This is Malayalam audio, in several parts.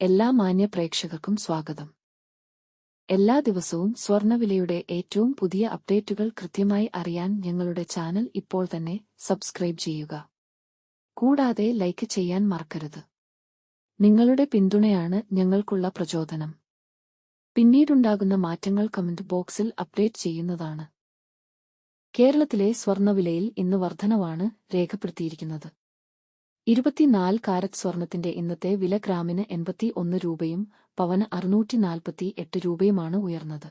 എല്ലാ മാന്യ പ്രേക്ഷകർക്കും സ്വാഗതം. എല്ലാ ദിവസവും സ്വർണ്ണവിലയുടെ ഏറ്റവും പുതിയ അപ്ഡേറ്റുകൾ കൃത്യമായി അറിയാൻ ഞങ്ങളുടെ ചാനൽ ഇപ്പോൾ തന്നെ സബ്സ്ക്രൈബ് ചെയ്യുക. കൂടാതെ ലൈക്ക് ചെയ്യാൻ മറക്കരുത്. നിങ്ങളുടെ പിന്തുണയാണ് ഞങ്ങൾക്കുള്ള പ്രചോദനം. പിന്നീടുണ്ടാകുന്ന മാറ്റങ്ങൾ കമന്റ് ബോക്സിൽ അപ്ഡേറ്റ് ചെയ്യുന്നതാണ്. കേരളത്തിലെ സ്വർണ്ണവിലയിൽ ഇന്ന് വർധനവാണ് രേഖപ്പെടുത്തിയിരിക്കുന്നത്. 24 കാരറ്റ് സ്വർണത്തിന്റെ ഇന്നത്തെ വില ഗ്രാമിന് 81 രൂപയും പവന് 648 രൂപയുമാണ് ഉയർന്നത്.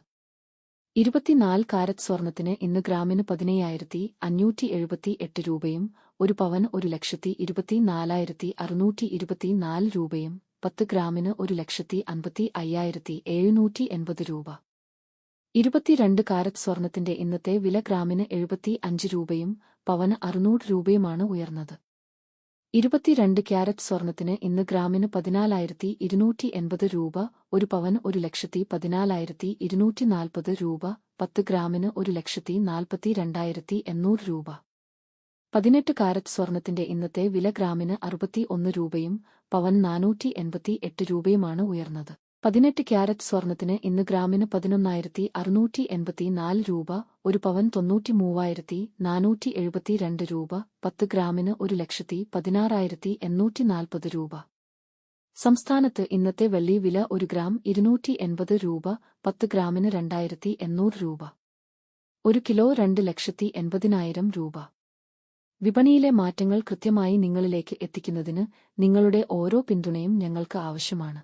24 കാരറ്റ് സ്വർണത്തിന് ഇന്ന് ഗ്രാമിന് 15,578 രൂപയും ഒരു പവന് 1,24,624 രൂപയും 10 ഗ്രാമിന് 1,55,780 രൂപ. 22 കാരറ്റ് സ്വർണത്തിന്റെ ഇന്നത്തെ വില ഗ്രാമിന് 75 രൂപയും പവന് 600 രൂപയുമാണ് ഉയർന്നത്. 22 ക്യാരറ്റ് സ്വർണത്തിന് ഇന്ന് ഗ്രാമിന് 14,280 രൂപ, ഒരു പവന് 1,14,240 രൂപ, 10 ഗ്രാമിന് 1,42,800 രൂപ. 18 കാരറ്റ് സ്വർണത്തിന്റെ ഇന്നത്തെ വില ഗ്രാമിന് 61 രൂപയും പവന് 488 രൂപയുമാണ് ഉയർന്നത്. 18 ക്യാരറ്റ് സ്വർണത്തിന് ഇന്ന് ഗ്രാമിന് 11,684 രൂപ, ഒരു പവൻ 93,472 രൂപ, 10 ഗ്രാമിന് 1,16,840 രൂപ. സംസ്ഥാനത്ത് ഇന്നത്തെ വെള്ളി വില 1 ഗ്രാം 280 രൂപ, 10 ഗ്രാമിന് 2,800 രൂപ. 1 കിലോ 2,80,000 രൂപ. വിപണിയിലെ മാറ്റങ്ങൾ കൃത്യമായി നിങ്ങളിലേക്ക് എത്തിക്കുന്നതിന് നിങ്ങളുടെ ഓരോ പിന്തുണയും ഞങ്ങൾക്ക് ആവശ്യമാണ്.